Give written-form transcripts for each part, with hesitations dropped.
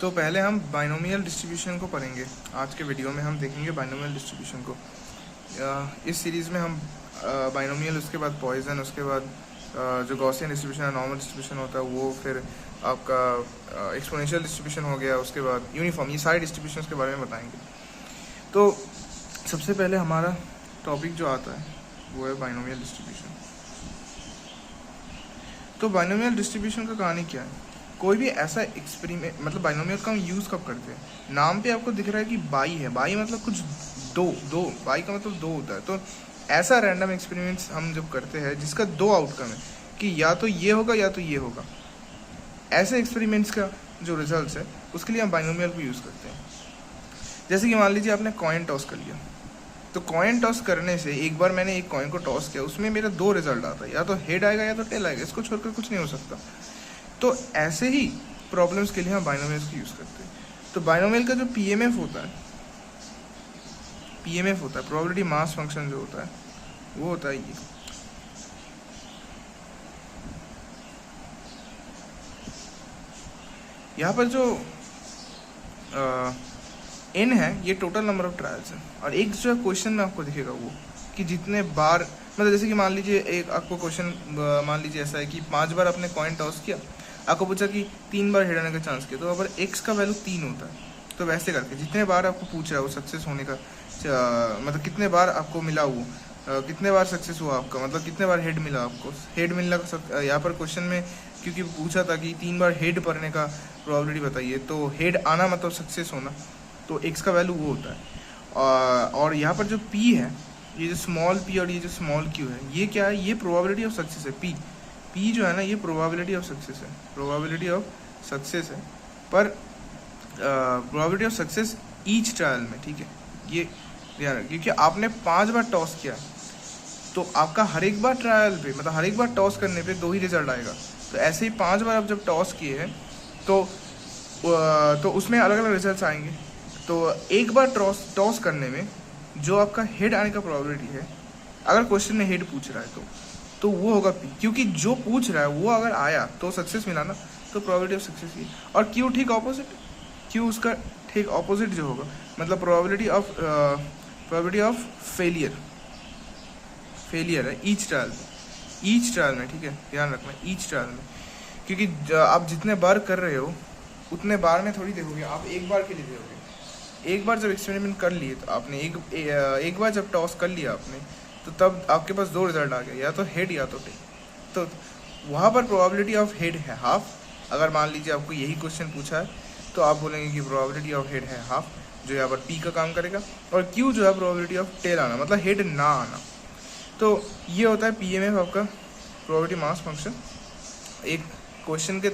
तो पहले हम बाइनोमियल डिस्ट्रीब्यूशन को पढ़ेंगे। आज के वीडियो में हम देखेंगे बाइनोमियल डिस्ट्रीब्यूशन को। इस सीरीज़ में हम बाइनोमियल, उसके बाद पॉइजन, उसके बाद जो गॉसियन डिस्ट्रीब्यूशन है, नॉर्मल डिस्ट्रीब्यूशन होता है वो, फिर आपका एक्सपोनेंशियल डिस्ट्रीब्यूशन हो गया, उसके बाद यूनिफॉर्म, ये सारे डिस्ट्रीब्यूशन के बारे में बताएंगे। तो सबसे पहले हमारा टॉपिक जो आता है वो है बाइनोमियल डिस्ट्रीब्यूशन। तो बाइनोमियल डिस्ट्रीब्यूशन का कहानी क्या है? कोई भी ऐसा एक्सपेरिमेंट, मतलब बाइनोमियल का हम यूज़ कब करते हैं? नाम पे आपको दिख रहा है कि बाई है, बाई मतलब कुछ दो, बाई का मतलब दो होता है। तो ऐसा रैंडम एक्सपेरिमेंट्स हम जब करते हैं जिसका दो आउटकम है कि या तो ये होगा या तो ये होगा, ऐसे एक्सपेरिमेंट्स का जो रिजल्ट्स है उसके लिए हम बाइनोमियल को यूज़ करते हैं। जैसे कि मान लीजिए आपने कॉइन टॉस कर लिया, तो कॉइन टॉस करने से एक बार मैंने एक कॉइन को टॉस किया, उसमें मेरा दो रिजल्ट आता है, या तो हेड आएगा या तो टेल आएगा, इसको छोड़कर कुछ नहीं हो सकता। तो ऐसे ही प्रॉब्लम्स के लिए हम बाइनोमियल्स को यूज़ करते हैं। तो बाइनोमियल का जो पीएमएफ होता है, प्रोबेबिलिटी मास फंक्शन जो होता है वो होता है ये। यहाँ पर जो n है ये टोटल नंबर ऑफ ट्रायल्स है, और एक जो है क्वेश्चन में आपको दिखेगा वो कि जितने बार, मतलब जैसे कि मान लीजिए एक आपको क्वेश्चन मान लीजिए ऐसा है कि 5 बार आपने कॉइन टॉस किया, आपको पूछा कि 3 बार हेड आने का चांस किया, तो अगर x का वैल्यू 3 होता है तो वैसे करके जितने बार आपको पूछ रहा है वो सक्सेस होने का, मतलब कितने बार आपको मिला वो, कितने बार सक्सेस हुआ आपका, मतलब कितने बार हेड मिला आपको, हेड मिलने का यहाँ पर क्वेश्चन में क्योंकि पूछा था कि 3 बार हेड पड़ने का प्रोबेबिलिटी बताइए, तो हेड आना मतलब सक्सेस होना, तो x का वैल्यू वो होता है। और यहाँ पर जो p है, ये जो स्मॉल p और ये जो स्मॉल q है, ये क्या है? ये प्रोबेबिलिटी ऑफ सक्सेस है। p जो है ना, ये प्रोबेबिलिटी ऑफ सक्सेस है, प्रोबेबिलिटी ऑफ सक्सेस है, पर probability of success each trial में, ठीक है, ये ध्यान रखिए। क्योंकि आपने 5 बार टॉस किया तो आपका हर एक बार ट्रायल पे, मतलब हर एक बार टॉस करने पे 2 ही रिजल्ट आएगा। तो ऐसे ही 5 बार आप जब टॉस किए हैं तो उसमें अलग अलग रिजल्ट्स आएंगे। तो एक बार टॉस करने में जो आपका हेड आने का प्रोबेबिलिटी है, अगर क्वेश्चन में हेड पूछ रहा है तो वो होगा p, क्योंकि जो पूछ रहा है वो अगर आया तो सक्सेस मिला ना, तो प्रोबेबिलिटी ऑफ सक्सेस ही। और q ठीक ऑपोजिट, q उसका ठीक ऑपोजिट जो होगा, मतलब प्रोबेबिलिटी ऑफ फेलियर है ईच ट्रायल में, ठीक है, ध्यान रखना ईच ट्रायल में। क्योंकि आप जितने बार कर रहे हो उतने बार में थोड़ी देखोगे, आप एक बार के लिए देखोगे। एक बार जब एक्सपेरिमेंट कर लिए, तो आपने एक बार जब टॉस कर लिया आपने, तो तब आपके पास 2 रिजल्ट आ गए, या तो हेड या तो टेल। तो वहाँ पर प्रोबेबिलिटी ऑफ हेड है हाफ। अगर मान लीजिए आपको यही क्वेश्चन पूछा है तो आप बोलेंगे कि प्रोबेबिलिटी ऑफ हेड है हाफ, जो यहाँ पर p का काम करेगा, और q जो है प्रोबेबिलिटी ऑफ टेल आना, मतलब हेड ना आना। तो ये होता है पीएमएफ आपका, प्रोबेबिलिटी मास फंक्शन। एक क्वेश्चन के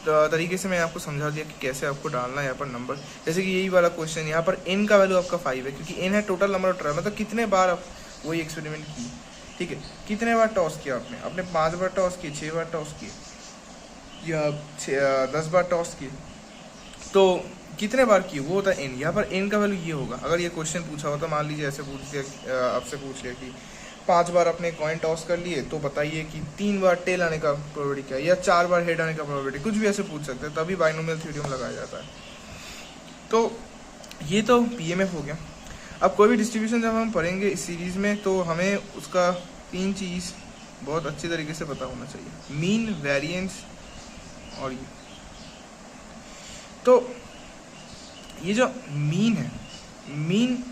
तरीके से मैं आपको समझा दिया कि कैसे आपको डालना है यहाँ पर नंबर। जैसे कि यही वाला क्वेश्चन, यहाँ पर n का वैल्यू आपका 5 है, क्योंकि n है टोटल नंबर ऑफ ट्रायल, मतलब कितने बार आप वही एक्सपेरिमेंट किए, ठीक है, कितने बार टॉस किया आपने 5 बार टॉस किए, 6 बार टॉस किए, या 10 बार टॉस किए, तो कितने बार किए वो होता है n। यहाँ पर n का वैल्यू ये होगा। अगर ये क्वेश्चन पूछा होता, मान लीजिए ऐसे पूछ दिया, आपसे पूछ लिया कि 5 बार अपने कॉइन टॉस कर लिए, तो बताइए कि 3 बार टेल आने का प्रोबेबिलिटी क्या है, या 4 बार हेड आने का प्रोबेबिलिटी, कुछ भी ऐसे पूछ सकते हैं, तभी बाइनोमियल थ्योरम लगाया जाता है। तो ये तो पीएमएफ हो गया। अब कोई भी डिस्ट्रीब्यूशन जब हम पढ़ेंगे इस सीरीज़ में, तो हमें उसका 3 चीज़ बहुत अच्छी तरीके से पता होना चाहिए, मीन, वेरिएंस और ये। तो ये जो मीन है, मीन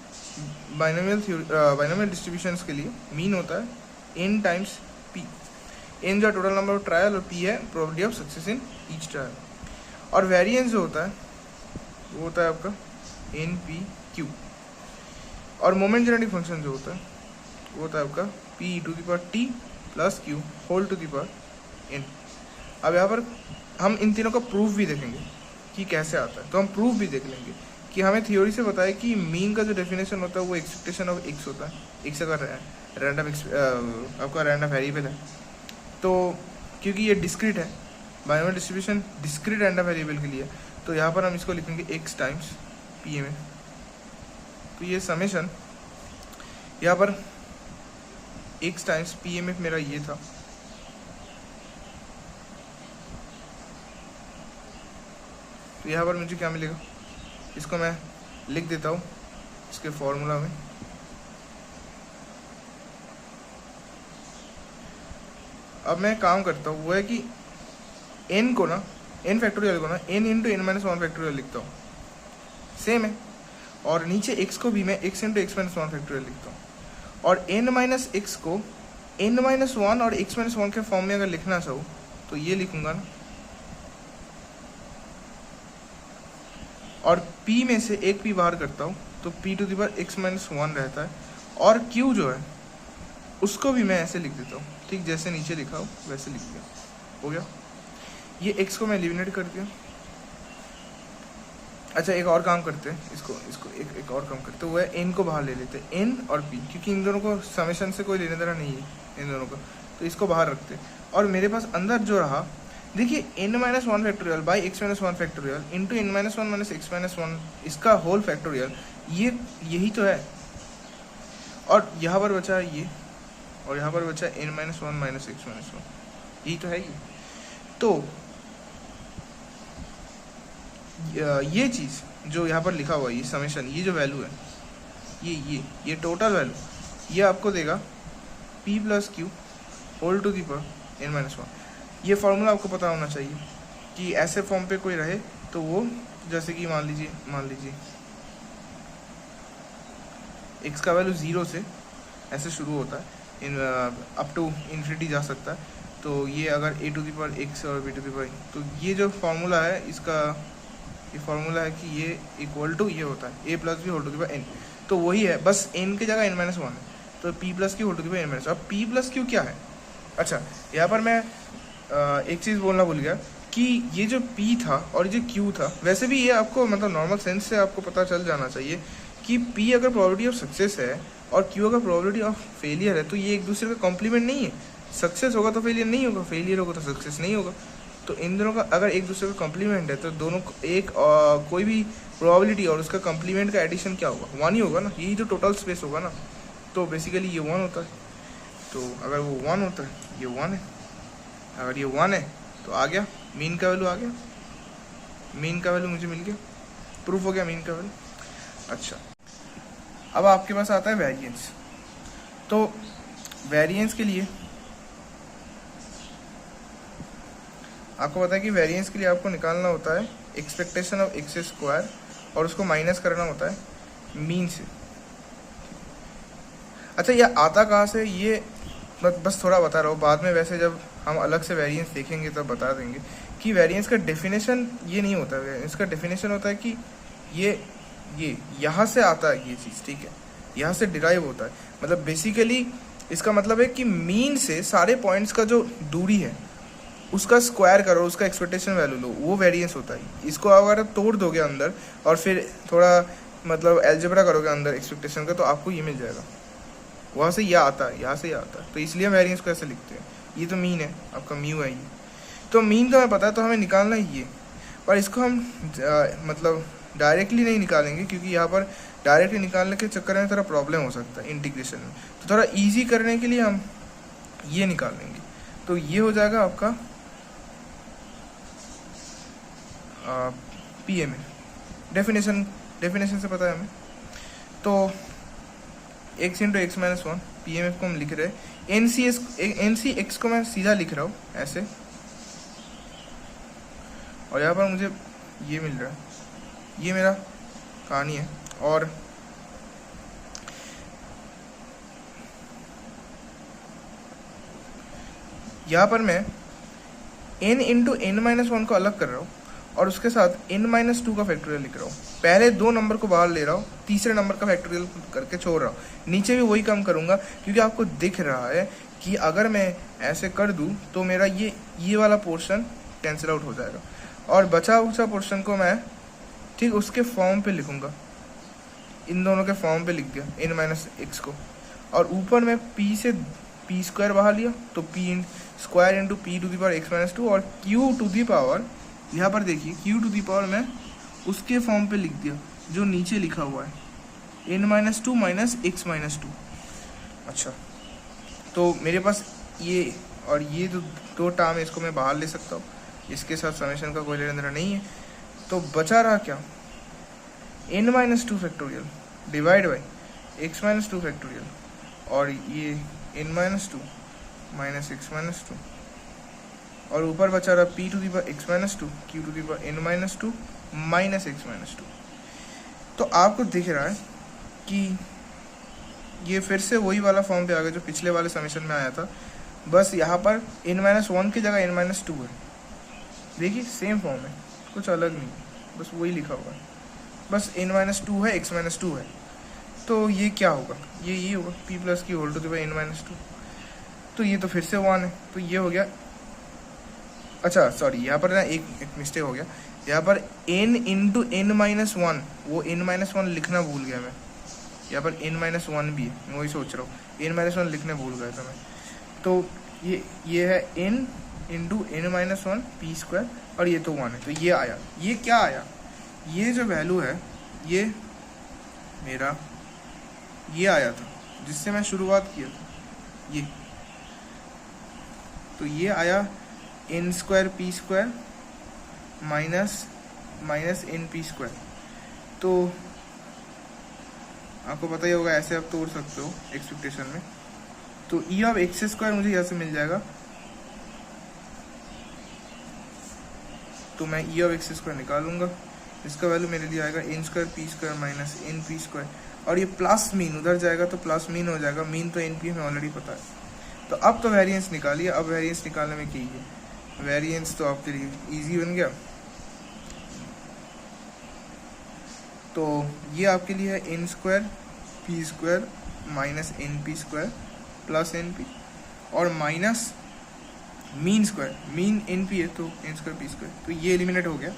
बाइनोमियल डिस्ट्रीब्यूशंस के लिए मीन होता है n टाइम्स p। n जो टोटल नंबर ऑफ ट्रायल, और p है probability of success in each trial. और वेरिएंस जो होता है वो होता है आपका npq। और मोमेंट जेनरेटिंग फंक्शन जो होता है वो होता है आपका p⁻t + q whole to the power n। अब यहाँ पर हम इन तीनों का प्रूफ भी देखेंगे कि कैसे आता है। तो हम प्रूफ भी देख लेंगे कि हमें थ्योरी से बताया कि मीन का जो डेफिनेशन होता है वो एक्सपेक्टेशन ऑफ x होता है। x अगर रैंडम आपका रैंडम वेरिएबल है, तो क्योंकि ये डिस्क्रीट है, binomial distribution discrete random variable के लिए, तो यहाँ पर हम इसको लिखेंगे x टाइम्स पीएमएफ। तो ये समेशन यहाँ पर x टाइम्स पीएमएफ मेरा ये था, तो यहाँ पर मुझे क्या मिलेगा, इसको मैं लिख देता हूँ इसके फॉर्मूला में। अब मैं काम करता हूँ वो है कि n को ना, n फैक्टोरियल को ना n into n minus one factorial लिखता हूँ, सेम है। और नीचे x को भी मैं x into x minus one factorial लिखता हूँ। और n माइनस एक्स को n माइनस वन और x माइनस वन के फॉर्म में अगर लिखना चाहूँ तो ये लिखूंगा ना। और p में से एक p बाहर करता हूँ तो p to the power x minus one रहता है। और q जो है उसको भी मैं ऐसे लिख देता हूँ, ठीक जैसे नीचे लिखा हो वैसे लिख दिया, हो गया। ये x को मैं एलिमिनेट कर दिया। अच्छा एक और काम करते हैं, इसको इसको एक और काम करते हैं, वो है n को बाहर ले लेते हैं, n और p, क्योंकि इन दोनों को समेशन से कोई लेने देना नहीं है इन दोनों का, तो इसको बाहर रखते हैं। और मेरे पास अंदर जो रहा, देखिए n minus one factorial by x minus one factorial into n minus one minus x minus one, इसका होल फैक्टोरियल, ये यही तो है। और यहाँ पर बचा ये, और यहाँ पर बचा n minus one minus x minus one, यही तो है ये। तो ये चीज़ जो यहाँ पर लिखा हुआ है, ये समेशन, ये जो वैल्यू है, ये टोटल वैल्यू, ये आपको देगा p plus q whole to the power n minus one. ये फार्मूला आपको पता होना चाहिए कि ऐसे फॉर्म पे कोई रहे तो वो, जैसे कि मान लीजिए x का वैल्यू 0 से ऐसे शुरू होता है, इन अप टू इन्फिनिटी जा सकता है। तो ये अगर a to the power x और b टू दी पावर, तो ये जो फार्मूला है इसका, ये फार्मूला है कि ये इक्वल टू ये होता है a plus b whole to the power n। तो वही है, बस n की जगह n माइनस वन है, तो p plus q whole to the power n minus. अब p प्लस क्यू क्या है? अच्छा यहाँ पर मैं एक चीज़ बोलना भूल गया कि ये जो p था और ये जो q था, वैसे भी ये आपको मतलब नॉर्मल सेंस से आपको पता चल जाना चाहिए कि p अगर प्रोबेबिलिटी ऑफ सक्सेस है और q अगर प्रोबेबिलिटी ऑफ फेलियर है, तो ये एक दूसरे का कॉम्प्लीमेंट नहीं है। सक्सेस होगा तो फेलियर नहीं होगा, फेलियर होगा तो सक्सेस नहीं होगा। तो इन दोनों का अगर एक दूसरे का कॉम्प्लीमेंट है तो दोनों एक कोई भी प्रोबेबिलिटी और उसका कॉम्प्लीमेंट का एडिशन क्या होगा, वन ही होगा ना, यही तो टोटल स्पेस होगा ना। तो बेसिकली ये वन होता है, तो अगर वो वन होता है ये वन है, अगर ये वन है तो आ गया मीन का वैल्यू, आ गया मीन का वैल्यू मुझे मिल गया, प्रूफ हो गया मीन का वैल्यू। अच्छा अब आपके पास आता है वेरिएंस। तो वेरिएंस के लिए आपको पता है कि वेरिएंस के लिए आपको निकालना होता है एक्सपेक्टेशन ऑफ एक्स स्क्वायर और उसको माइनस करना होता है मीन से। अच्छा ये आता कहाँ से, ये बस थोड़ा बता रहा हूँ, बाद में वैसे जब हम अलग से वेरिएंस देखेंगे तब बता देंगे कि वेरिएंस का डेफिनेशन ये नहीं होता है। इसका डेफिनेशन होता है कि ये यहाँ से आता है ये चीज़, ठीक है, यहाँ से डिराइव होता है। मतलब बेसिकली इसका मतलब है कि मीन से सारे पॉइंट्स का जो दूरी है उसका स्क्वायर करो, उसका एक्सपेक्टेशन वैल्यू लो, वो वेरिएंस होता है। इसको अगर आप तोड़ दोगे अंदर और फिर थोड़ा मतलब एल्जेब्रा करोगे अंदर एक्सपेक्टेशन का, तो आपको ये मिल जाएगा, वहाँ से यह आता है, यहाँ से यह आता है। तो इसलिए हम वेरिएंस को ऐसे लिखते हैं। ये तो मीन है, आपका म्यू है ये, तो मीन तो हमें पता है, तो हमें निकालना ही ये। पर इसको हम मतलब डायरेक्टली नहीं निकालेंगे, क्योंकि यहाँ पर डायरेक्टली निकालने के चक्कर में थोड़ा प्रॉब्लम हो सकता है इंटीग्रेशन में। तो थोड़ा ईजी करने के लिए हम ये निकाल लेंगे। तो ये हो जाएगा आपका पी एम ए, डेफिनेशन से पता है हमें। तो x into x minus one, P M F को हम लिख रहे हैं। एन सी एक्स को मैं सीधा लिख रहा हूँ ऐसे, और यहाँ पर मुझे ये मिल रहा है, ये मेरा कहानी है। और यहाँ पर मैं n into n minus one को अलग कर रहा हूँ और उसके साथ n माइनस टू का फैक्टोरियल लिख रहा हूँ। पहले दो नंबर को बाहर ले रहा हूँ, तीसरे नंबर का फैक्टोरियल करके छोड़ रहा हूँ। नीचे भी वही काम करूँगा, क्योंकि आपको दिख रहा है कि अगर मैं ऐसे कर दूँ तो मेरा ये वाला पोर्शन कैंसिल आउट हो जाएगा, और बचा उचा पोर्शन को मैं ठीक उसके फॉर्म पे लिखूँगा। इन दोनों के फॉर्म पे लिख दिया n माइनस एक्स को, और ऊपर में p से p स्क्वायर बाहर लिया, तो p square into p to the power x minus two, और q टू दी पावर, यहाँ पर देखिए q टू दी पावर मैं उसके फॉर्म पे लिख दिया जो नीचे लिखा हुआ है n minus to minus x minus to. अच्छा तो मेरे पास ये और ये जो दो टर्म है इसको मैं बाहर ले सकता हूँ, इसके साथ समेशन का कोई लेना देना नहीं है। तो बचा रहा क्या, n-2 factorial divide by x-2 factorial, और ये n-2 माइनस x-2, और ऊपर बचा रहा p to the power x-2 q to the power n-2 minus x-2। तो आपको दिख रहा है कि ये फिर से वही वाला फॉर्म पे आ गया जो पिछले वाले समीशन में आया था, बस यहाँ पर n-1 की जगह n-2 है। देखिए सेम फॉर्म है, कुछ अलग नहीं, बस वही लिखा हुआ है, बस n-2 है x-2 है। तो ये क्या होगा, ये होगा p plus q whole to the power n-2। तो ये तो फिर से 1 है, तो ये हो गया, अच्छा सॉरी यहाँ पर ना एक मिस्टेक हो गया, यहाँ पर n इंटू n-1, वो n-1 लिखना भूल गया मैं, यहाँ पर n-1 भी है, मैं वही सोच रहा हूँ, n-1 लिखने भूल गया था मैं। तो ये है n into n-1 p square, और ये तो 1 है, तो ये आया, ये क्या आया, ये जो वैल्यू है ये मेरा ये आया था जिससे मैं शुरुआत किया था, ये तो ये आया n square p square minus N P square. तो आपको पता ही होगा, ऐसे आप तोड़ सकते हो एक्सपेक्टेशन में। तो ई ऑफ एक्स स्क्वायर मुझे यहाँ से मिल जाएगा, तो मैं ई ऑफ एक्स स्क्वायर निकालूंगा, इसका वैल्यू मेरे लिए आएगा n square P square minus N P square, और ये प्लस मीन उधर जाएगा तो प्लस मीन हो जाएगा, मीन तो एन पी हमें ऑलरेडी पता है। तो अब तो वेरिएंस निकालिए, अब वेरिएंस निकालने में की है, वेरिएंस तो आपके लिए इजी बन गया। तो ये आपके लिए है n square P square minus N P square plus N P, और minus mean square, mean N P है तो एन स्क्वायर पी स्क्वायर, तो ये एलिमिनेट हो गया।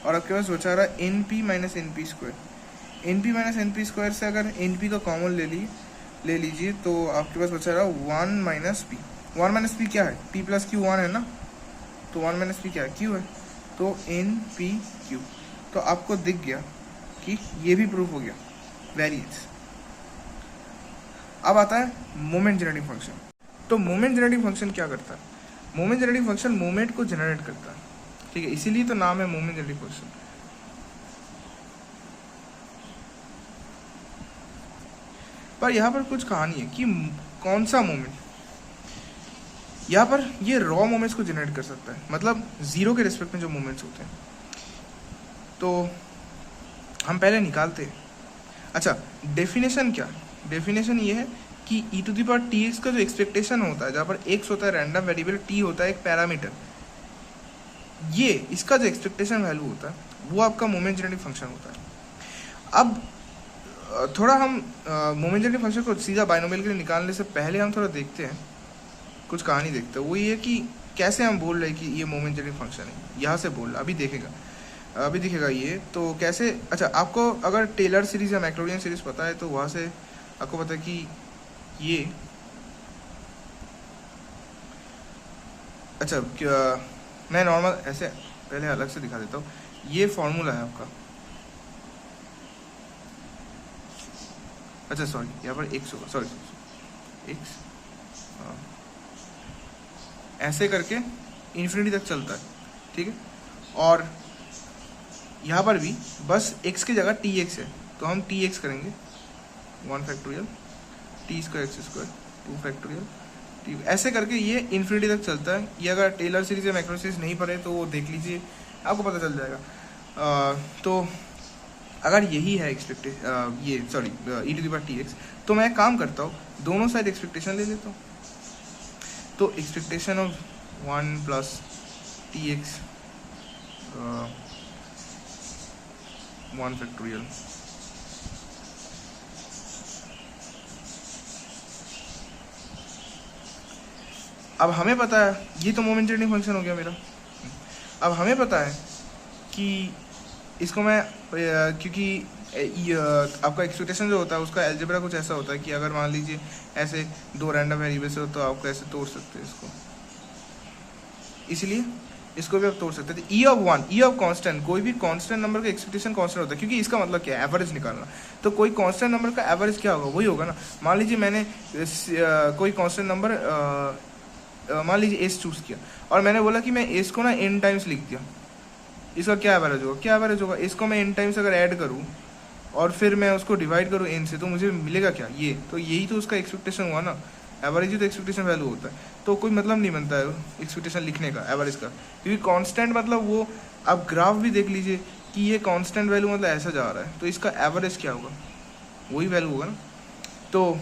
और आपके पास बचा रहा n p minus N P square. N p minus N P square से अगर एन पी का कॉमन ले लीजिए तो आपके पास बचा रहा 1 माइनस पी। 1 माइनस पी क्या है, पी प्लस क्यू 1 है ना, तो 1 माइनस पी क्या है, क्यू है, तो एन पी क्यू। तो आपको दिख गया कि ये भी प्रूफ हो गया वेरिएंस। अब आता है मोमेंट जनरेटिंग फंक्शन। तो मोमेंट जनरेटिंग फंक्शन क्या करता है, मोमेंट जनरेटिंग फंक्शन मोमेंट को जनरेट करता है, ठीक है, इसीलिए तो नाम है मोमेंट जनरेटिंग फंक्शन। पर यहाँ पर कुछ कहानी है कि कौन सा मोमेंट, यहाँ पर ये रॉ मोमेंट्स को जनरेट कर सकता है, मतलब जीरो के रिस्पेक्ट में जो मोमेंट्स होते हैं, तो हम पहले निकालते हैं। अच्छा, डेफिनेशन क्या, डेफिनेशन ये है कि E to the power T x का जो एक्सपेक्टेशन होता है, जहाँ पर एक्स होता है रैंडम वेरिएबल, टी होता है एक पैरामीटर, ये इसका जो एक्सपेक्टेशन वैल्यू होता है वो आपका मोमेंट जनरेटिंग फंक्शन होता है। अब थोड़ा हम मोमेंट जनरेटिंग फंक्शन को सीधा बाइनोमियल के लिए निकालने से पहले हम थोड़ा देखते हैं, कुछ कहानी देखते हैं। वो ये कि कैसे हम बोल रहे हैं कि ये मोमेंट जनरेटिंग फंक्शन है, यहाँ से बोल रहा, अभी दिखेगा ये तो कैसे। अच्छा, आपको अगर टेलर सीरीज़ या मैक्लोरियन सीरीज़ पता है तो वहाँ से आपको पता है कि ये, अच्छा मैं नॉर्मल ऐसे पहले अलग से दिखा देता हूँ। ये फॉर्मूला है आपका, अच्छा सॉरी यहाँ पर एक्स होगा, सॉरी एक्स, ऐसे करके इन्फिनिटी तक चलता है, ठीक है। और यहाँ पर भी बस x की जगह टी एक्स है, तो हम टी एक्स करेंगे 1 factorial T square x square 2 factorial T, ऐसे करके ये इन्फिनिटी तक चलता है। ये अगर टेलर सीरीज या मैक्रो सीरीज नहीं पढ़े तो वो देख लीजिए, आपको पता चल जाएगा। तो अगर यही है एक्सपेक्टेशन, ये sorry e to the power T x, तो मैं काम करता हूँ दोनों साइड एक्सपेक्टेशन ले लेता हूँ। तो expectation of 1 plus T x 1 factorial अब हमें पता है, ये तो मोमेंट जनरेटिंग फंक्शन हो गया मेरा। अब हमें पता है कि इसको मैं क्योंकि आपका एक्सपेक्टेशन जो होता है उसका एल्जेब्रा कुछ ऐसा होता है कि अगर मान लीजिए ऐसे दो रैंडम वेरिएबल्स हो तो आपको ऐसे तोड़ सकते हैं इसको, इसलिए इसको भी आप तोड़ सकते थे। ई ऑफ 1, ई ऑफ कांस्टेंट, कोई भी कांस्टेंट नंबर का एक्सपेक्टेशन कांस्टेंट होता है, क्योंकि इसका मतलब क्या है, एवरेज निकालना। तो कोई कांस्टेंट नंबर का एवरेज क्या होगा, वही होगा ना। मान लीजिए मैंने कोई कांस्टेंट नंबर मान लीजिए एस चूज़ किया और मैंने बोला कि मैं एस को ना n टाइम्स लिख दिया, इसका क्या एवरेज होगा, क्या एवरेज होगा, इसको मैं n टाइम्स अगर ऐड करूँ और फिर मैं उसको डिवाइड करूँ n से, तो मुझे मिलेगा क्या, ये। तो यही तो उसका एक्सपेक्टेशन हुआ ना, एवरेज ही तो एक्सपेक्टेशन वैल्यू होता है। तो कोई मतलब नहीं बनता है एक्सपेक्टेशन लिखने का एवरेज का, क्योंकि कांस्टेंट मतलब वो, आप ग्राफ भी देख लीजिए कि ये कांस्टेंट वैल्यू मतलब ऐसा जा रहा है, तो इसका एवरेज क्या होगा, वही वैल्यू होगा ना। तो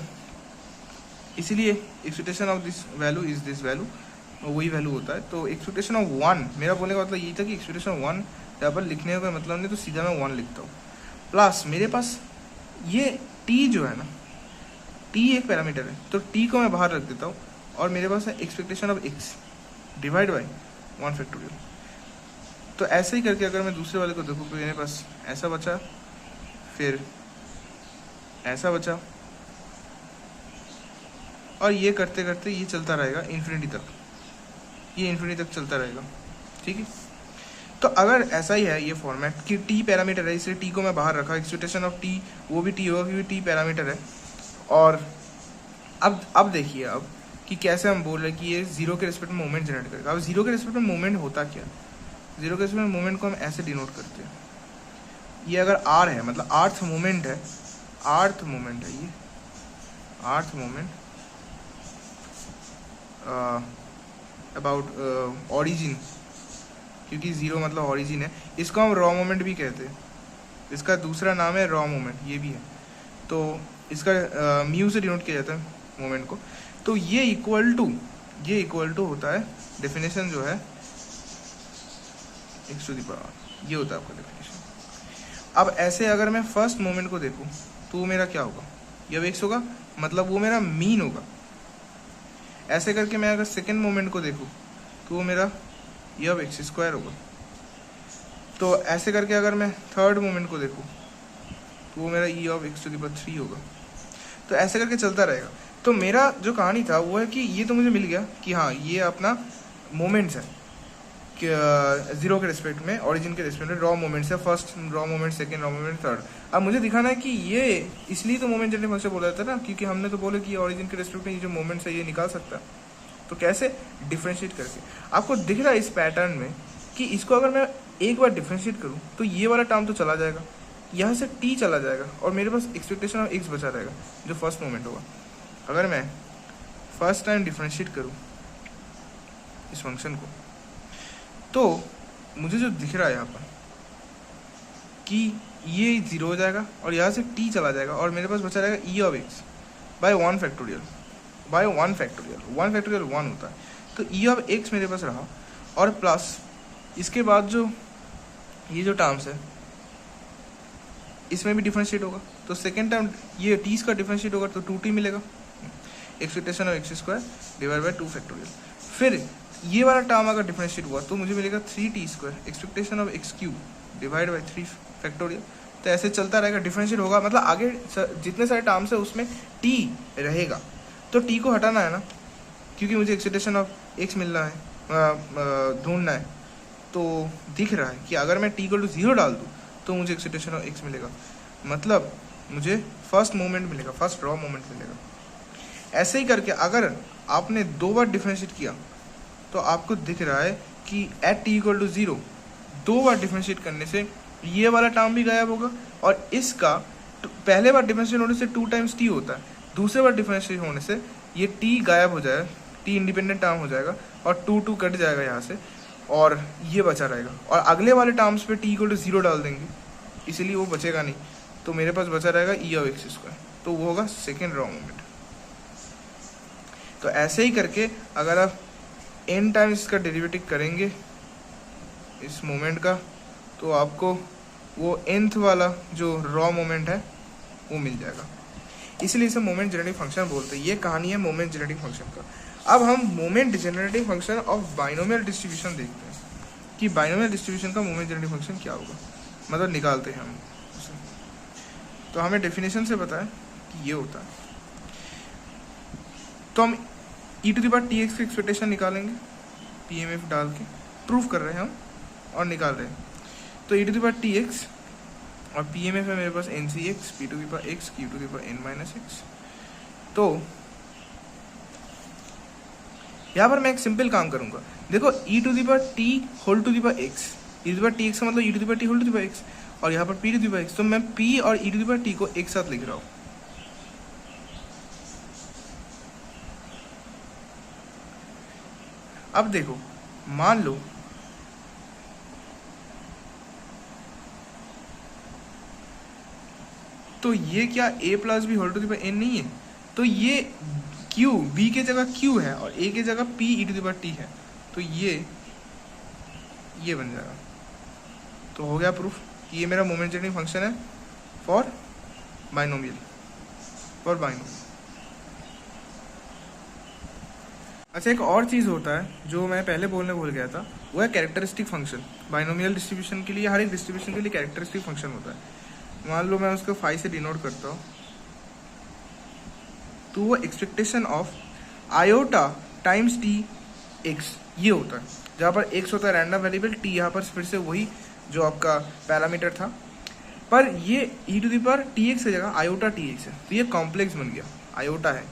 इसीलिए expectation of this value is this value, वही वैल्यू होता है। तो एक्सपेक्टेशन ऑफ 1, मेरा बोलने का मतलब यही था कि एक्सपेक्टेशन 1 यहाँ पर लिखने का मतलब नहीं, तो सीधा मैं 1 लिखता हूँ। प्लस मेरे पास ये t जो है ना, t एक पैरामीटर है, तो t को मैं बाहर रख देता हूँ और मेरे पास है expectation of x divide by 1 factorial. तो ऐसे ही करके अगर मैं दूसरे वाले को देखूँ तो मेरे पास ऐसा बचा, फिर ऐसा बचा, और ये करते करते ये चलता रहेगा इन्फिनिटी तक, ये इन्फिनिटी तक चलता रहेगा, ठीक है। तो अगर ऐसा ही है ये फॉर्मेट कि t पैरामीटर है, इसलिए t को मैं बाहर रखा, एक्सपेक्टेशन ऑफ t वो भी t होगा क्योंकि t पैरामीटर है। और अब देखिए अब कि कैसे हम बोल रहे हैं कि ये जीरो के रिस्पेक्ट में मोमेंट जनरेट करेगा। अब जीरो के रिस्पेक्ट में मोमेंट होता क्या, जीरो के रिस्पेक्ट में मोमेंट को हम ऐसे डिनोट करते हैं, ये अगर r है मतलब आर्थ मोमेंट है, आर्थ मोमेंट है, ये आर्थ मोमेंट अबाउट ऑरिजिन, क्योंकि जीरो मतलब ऑरिजिन है, इसको हम रॉ मोमेंट भी कहते हैं, इसका दूसरा नाम है रॉ मोमेंट, ये भी है। तो इसका म्यू से डिनोट किया जाता है मोमेंट को। तो ये इक्वल टू होता है डेफिनेशन जो है x टू द पावर, ये होता है आपका डेफिनेशन। अब ऐसे अगर मैं फर्स्ट मोमेंट को देखूं तो वो मेरा क्या होगा, ये अब x होगा, मतलब वो मेरा मीन होगा। ऐसे करके मैं अगर सेकेंड मोमेंट को देखूं तो वो मेरा ये अब एक्स स्क्वायर होगा। तो ऐसे करके अगर मैं थर्ड मोमेंट को देखूं तो वो मेरा e of x to the power 3 होगा। तो ऐसे करके चलता रहेगा। तो मेरा जो कहानी था वो है कि ये तो मुझे मिल गया कि हाँ ये अपना मोमेंट्स है कि जीरो के रिस्पेक्ट में, ओरिजिन के रिस्पेक्ट में रॉ मोमेंट्स है, first raw moment, second raw moment, third. अब मुझे दिखाना है कि ये इसलिए तो मोमेंट जनरेटिंग फंक्शन बोला जाता है ना, क्योंकि हमने तो बोले कि ओरिजिन के रिस्पेक्ट में ये जो मोमेंट्स है ये निकाल सकता है। तो कैसे, डिफ्रेंशिएट करके। आपको दिख रहा है इस पैटर्न में कि इसको अगर मैं एक बार डिफ्रेंशिएट करूँ तो ये वाला टर्म तो चला जाएगा, यहाँ से t चला जाएगा और मेरे पास एक्सपेक्टेशन ऑफ x बचा रहेगा जो फर्स्ट मोमेंट होगा। अगर मैं फर्स्ट टाइम डिफ्रेंशिएट करूँ इस फंक्शन को तो मुझे जो दिख रहा है यहाँ पर कि ये 0 हो जाएगा और यहाँ से t चला जाएगा और मेरे पास बचा रहेगा e of x by 1 factorial, by 1 factorial. 1 factorial 1 होता है, तो e ऑफ x मेरे पास रहा और प्लस इसके बाद जो ये जो टर्म्स है इसमें भी डिफरेंशिएट होगा। तो सेकेंड टाइम ये t का डिफरेंशिएट होगा तो 2t मिलेगा, expectation of x square divide by 2 factorial. फिर ये वाला टर्म अगर डिफरेंशिएट हुआ तो मुझे मिलेगा 3t square expectation of x cube divide by 3 factorial. तो ऐसे चलता रहेगा, डिफरेंशिएट होगा, मतलब आगे जितने सारे टर्म्स है उसमें t रहेगा। तो t को हटाना है ना, क्योंकि मुझे एक्सपेक्टेशन ऑफ x मिलना है, ढूंढना है। तो दिख रहा है कि अगर मैं t को 0 डाल दूँ तो मुझे एक्सपेक्टेशन ऑफ x मिलेगा, मतलब मुझे फर्स्ट मोमेंट मिलेगा, फर्स्ट रॉ मोमेंट मिलेगा। ऐसे ही करके अगर आपने 2 बार डिफरेंशिएट किया तो आपको दिख रहा है कि एट t इक्वल टू 0 2 बार डिफरेंशिएट करने से ये वाला टर्म भी गायब होगा और इसका पहले बार डिफरेंशिएट होने से 2 टाइम्स t होता है, दूसरे बार डिफरेंशिएट होने से ये t गायब हो जाएगा, t इंडिपेंडेंट टर्म हो जाएगा और 2 कट जाएगा यहाँ से और ये बचा रहेगा। और अगले वाले टर्म्स पे t इक्वल टू 0 डाल देंगे, इसीलिए वो बचेगा नहीं। तो मेरे पास बचा रहेगा e ऑफ x स्क्वायर, तो वो होगा सेकेंड रॉ मोमेंट। तो ऐसे ही करके अगर आप n टाइम्स इसका डेरिवेटिव करेंगे इस मोमेंट का तो आपको वो nth वाला जो रॉ मोमेंट है वो मिल जाएगा, इसलिए इसे मोमेंट जनरेटिंग फंक्शन बोलते हैं। ये कहानी है मोमेंट जनरेटिंग फंक्शन का। अब हम moment generating function of binomial distribution देखते हैं कि बाइनोमियल डिस्ट्रीब्यूशन का मोमेंट जनरेटिंग फंक्शन क्या होगा, मतलब निकालते हैं हम उसे। तो हमें डेफिनेशन से पता है कि ये होता है, तो हम e to the power tx की एक्सपेक्टेशन निकालेंगे, PMF डाल के प्रूफ कर रहे हैं हम और निकाल रहे हैं। तो e to the power tx और PMF है मेरे पास ncx, p to the power x, q to the power n minus x। तो यहाँ पर मैं एक सिंपल काम करूँगा, देखो e to the power t whole to the power x e to the t x का मतलब e to the t whole to the x, और यहाँ पर p टू द एक्स, तो मैं p और e टू द टी को एक साथ लिख रहा हूँ। अब देखो, मान लो तो ये क्या a plus b whole to the n नहीं है, तो ये q b के जगह q है और a के जगह p e to the t है, तो ये बन जाएगा। तो हो गया प्रूफ कि ये मेरा मोमेंट जनरेटिंग फंक्शन है फॉर बाइनोमियल, अच्छा एक और चीज़ होता है जो मैं पहले बोलने भूल गया था, वो है कैरेक्टरिस्टिक फंक्शन। बाइनोमियल डिस्ट्रीब्यूशन के लिए, हर एक डिस्ट्रीब्यूशन के लिए कैरेक्टरिस्टिक फंक्शन होता है। मान लो मैं उसको 5 से डिनोट करता हूँ, तो वो expectation of iota times T x ये होता है, जहाँ पर एक्स होता है रैंडम वेरिएबल, टी यहाँ पर फिर से वही जो आपका पैरामीटर था, पर ये ई टू दी पर टी एक्स की जगह आयोटा टी एक्स है, तो ये कॉम्प्लेक्स बन गया। आयोटा है,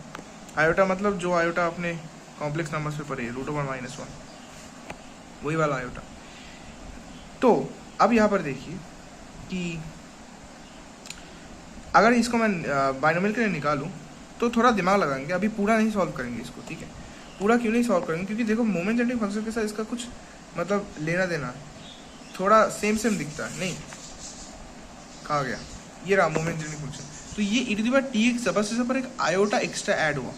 आयोटा मतलब जो आयोटा अपने कॉम्प्लेक्स नंबर्स पे पड़े √1 - 1 वही वाला आयोटा। तो अब यहाँ पर देखिए कि अगर इसको मैं बाइनोमियल के लिए निकालूं तो थोड़ा दिमाग लगाएंगे, अभी पूरा नहीं सॉल्व करेंगे इसको, ठीक है। पूरा क्यों नहीं सॉल्व करेंगे, क्योंकि देखो मोमेंट जनरेटिंग फंक्शन के साथ इसका कुछ मतलब लेना देना, थोड़ा सेम दिखता है। नहीं, कहा गया ये रहा मोमेंट जनरेटिंग फंक्शन। तो ये E to the power T X जबरदस्ती पर एक आयोटा एक्स्ट्रा ऐड हुआ।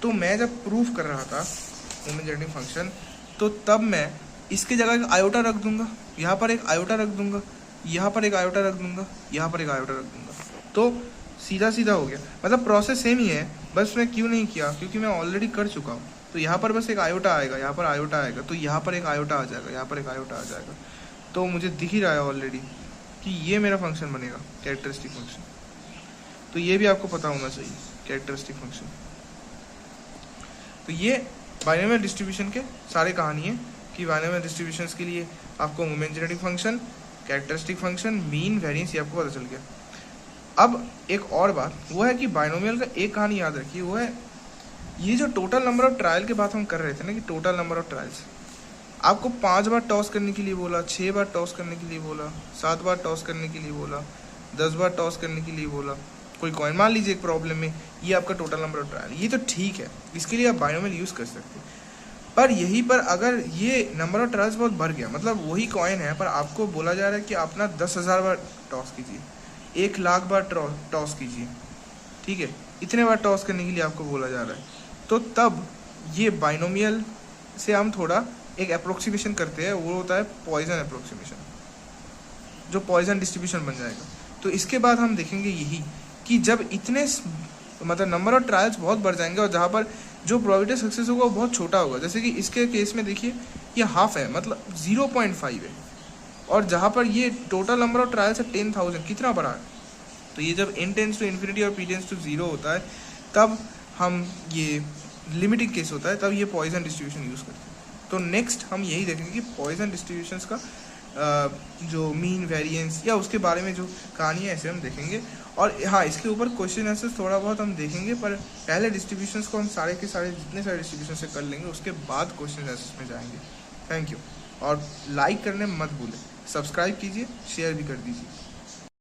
तो मैं जब प्रूफ कर रहा था मोमेंट जनरेटिंग फंक्शन, तो तब मैं इसके जगह एक आयोटा रख दूंगा, यहाँ पर एक आयोटा रख दूंगा, यहाँ पर एक आयोटा रख दूंगा, यहाँ पर एक आयोटा रख दूंगा, तो सीधा हो गया। मतलब प्रोसेस सेम ही है, बस मैं क्यों नहीं किया, क्योंकि मैं ऑलरेडी कर चुका हूँ। तो यहाँ पर बस एक आयोटा आएगा, यहाँ पर आयोटा आएगा, तो यहाँ पर एक आयोटा आ जाएगा, यहाँ पर एक आयोटा आ जाएगा। तो मुझे दिख ही रहा है ऑलरेडी कि ये मेरा फंक्शन बनेगा कैरेक्टरिस्टिक फंक्शन। तो ये भी आपको पता होना चाहिए कैरेक्टरिस्टिक फंक्शन। तो ये बाइनोमियल डिस्ट्रीब्यूशन के सारे कहानी है कि बाइनोमियल डिस्ट्रीब्यूशंस के लिए आपको moment generating function, characteristic function, mean, variance, ये आपको पता चल गया। अब एक और बात वो है कि बाइनोमियल का एक कहानी याद रखिए, वो है ये जो टोटल नंबर ऑफ ट्रायल की बात हम कर रहे थे ना, कि टोटल नंबर ऑफ ट्रायल्स आपको 5 बार टॉस करने के लिए बोला, 6 बार टॉस करने के लिए बोला, 7 बार टॉस करने के लिए बोला, 10 बार टॉस करने के लिए बोला कोई कॉइन। मान लीजिए एक प्रॉब्लम में ये आपका टोटल नंबर ऑफ ट्रायल, ये तो ठीक है, इसके लिए आप बाइनोमियल यूज़ कर सकते हैं। पर यहीं पर अगर ये नंबर ऑफ ट्रायल्स बहुत बढ़ गया, मतलब वही कॉइन है पर आपको बोला जा रहा है कि आप ना 10,000 बार टॉस कीजिए, 1,00,000 बार टॉस कीजिए, ठीक है, इतने बार टॉस करने के लिए आपको बोला जा रहा है, तो तब ये बाइनोमियल से हम थोड़ा एक अप्रोक्सीमेशन करते हैं, वो होता है पॉइजन अप्रोक्सीमेशन, जो पॉइजन डिस्ट्रीब्यूशन बन जाएगा। तो इसके बाद हम देखेंगे यही कि जब इतने मतलब नंबर ऑफ ट्रायल्स बहुत बढ़ जाएंगे और जहाँ पर जो प्रोबेबिलिटी सक्सेस होगा वो बहुत छोटा होगा, जैसे कि इसके केस में देखिए ये हाफ है, मतलब 0.5 है, और जहाँ पर ये टोटल नंबर ऑफ ट्रायल्स है 10,000, कितना बड़ा है। तो ये जब n टेंस टू इन्फिनिटी और p टेंस टू 0 होता है, तब हम ये लिमिटिंग केस होता है, तब ये पॉइजन डिस्ट्रीब्यूशन यूज़ करते हैं। तो नेक्स्ट हम यही देखेंगे कि पॉइजन डिस्ट्रीब्यूशंस का जो मीन, वेरिएंस या उसके बारे में जो कहानी है ऐसे हम देखेंगे। और हाँ, इसके ऊपर क्वेश्चन आंसर्स थोड़ा बहुत हम देखेंगे, पर पहले डिस्ट्रीब्यूशंस को हम सारे के सारे जितने सारे डिस्ट्रीब्यूशन से कर लेंगे, उसके बाद क्वेश्चन आंसर्स में जाएंगे। थैंक यू, और लाइक करने मत भूलें, सब्सक्राइब कीजिए, शेयर भी कर दीजिए।